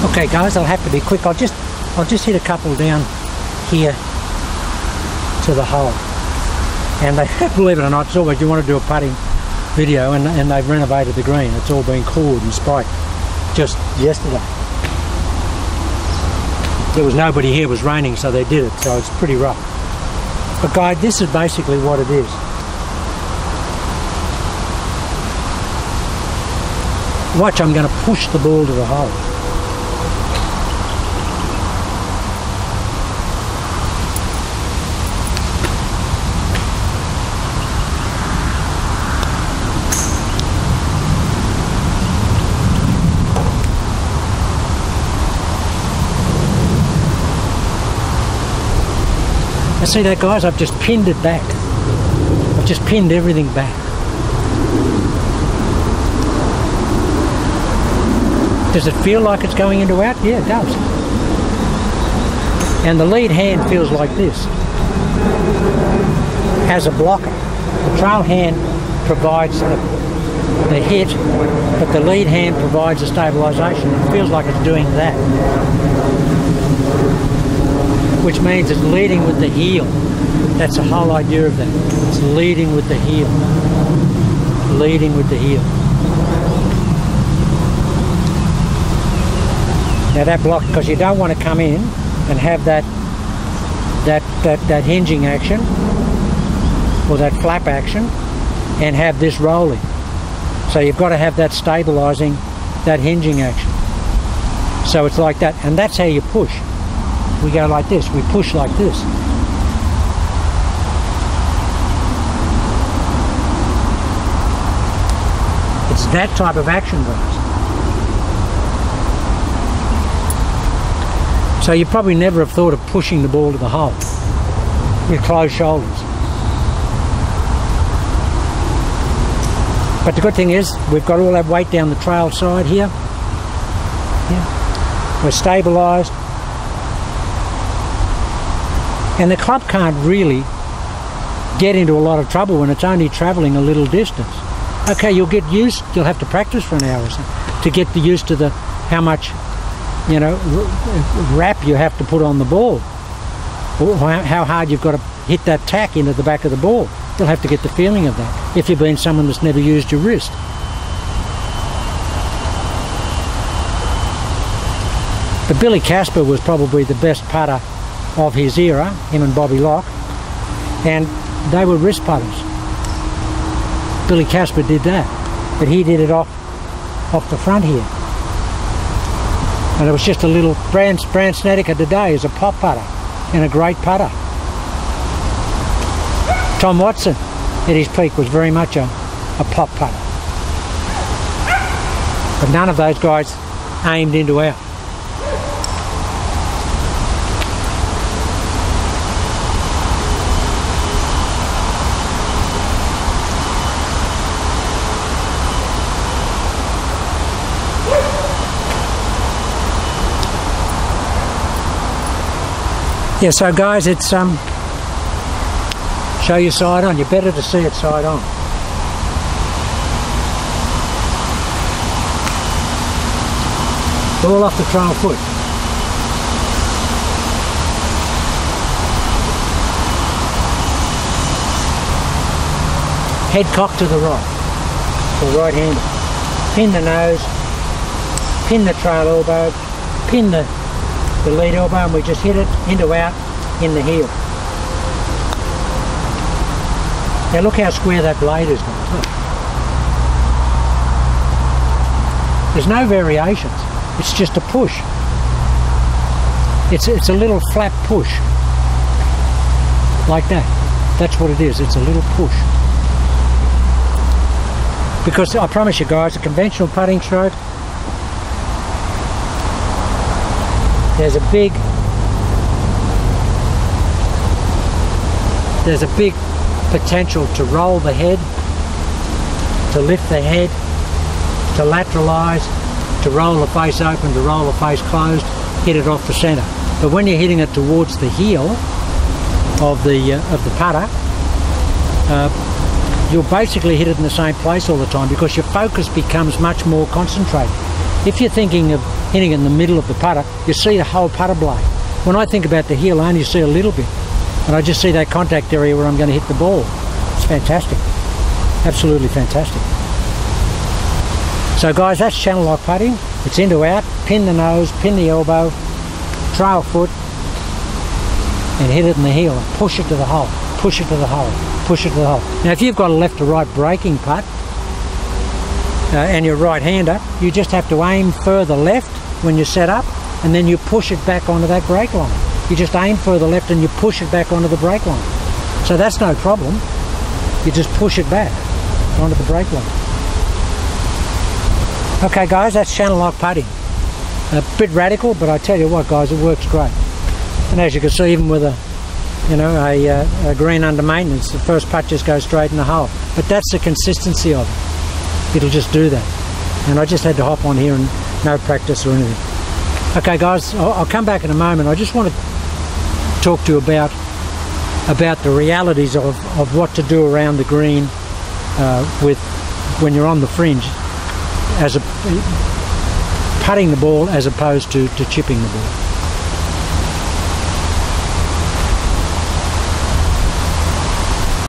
Okay guys, I'll have to be quick. I'll just hit a couple down here to the hole. And they, believe it or not, it's always, you want to do a putting video, and they've renovated the green. It's all been cooled and spiked just yesterday. There was nobody here, it was raining, so they did it, so it's pretty rough. But guys, this is basically what it is. Watch, I'm going to push the ball to the hole. See that guys, I've just pinned it back. I've just pinned everything back. Does it feel like it's going into out? Yeah, it does. And the lead hand feels like this. As a blocker. The trail hand provides the hit, but the lead hand provides the stabilisation. It feels like it's doing that. Which means it's leading with the heel. That's the whole idea of that. It's leading with the heel. Leading with the heel. Now that block, because you don't want to come in and have that hinging action or that flap action and have this rolling. So you've got to have that stabilising, that hinging action. So it's like that, and that's how you push. We go like this, we push like this. It's that type of action, guys. So you probably never have thought of pushing the ball to the hole with closed shoulders. But the good thing is, we've got all that weight down the trail side here. Yeah. We're stabilised. And the club can't really get into a lot of trouble when it's only travelling a little distance. Okay, you'll get used, you'll have to practice for an hour or so to get used to how much, you know, wrap you have to put on the ball, or how hard you've got to hit that tack into the back of the ball. You'll have to get the feeling of that if you've been someone that's never used your wrist. But Billy Casper was probably the best putter of his era, him and Bobby Locke, and they were wrist putters. Billy Casper did that, but he did it off the front here. And it was just a little, Brand Snedeker today is a pop putter and a great putter. Tom Watson at his peak was very much a pop putter. But none of those guys aimed into out. Yeah, so guys, it's show your side on. You're better to see it side on. Ball off the trail foot. Head cocked to the right, or right handed. Pin the nose, pin the trail elbow, pin the lead elbow, and we just hit it into out in the heel. Now look how square that blade is, guys. Look. There's no variations. It's just a push. It's a little flat push. Like that. That's what it is. It's a little push. Because I promise you guys, a conventional putting stroke, there's a big potential to roll the head, to lift the head, to lateralise, to roll the face open, to roll the face closed, hit it off the centre. But when you're hitting it towards the heel of the putter, you'll basically hit it in the same place all the time because your focus becomes much more concentrated. If you're thinking of hitting it in the middle of the putter, you see the whole putter blade. When I think about the heel, I only see a little bit, and I just see that contact area where I'm going to hit the ball. It's fantastic, absolutely fantastic. So guys, that's channel lock putting. It's in to out, pin the nose, pin the elbow, trail foot, and hit it in the heel, and push it to the hole, push it to the hole, push it to the hole. Now if you've got a left to right breaking putt, and you're right-hander, you just have to aim further left when you set up, and then you push it back onto that break line. You just aim further left and you push it back onto the break line. So that's no problem. You just push it back onto the break line. Okay guys, that's channel lock putting. A bit radical, but I tell you what guys, it works great. And as you can see, even with a green under maintenance, the first putt just goes straight in the hole. But that's the consistency of it. It'll just do that. And I just had to hop on here and no practice or anything. Okay guys, I'll come back in a moment. I just want to talk to you about the realities of what to do around the green when you're on the fringe, as putting the ball as opposed to chipping the ball.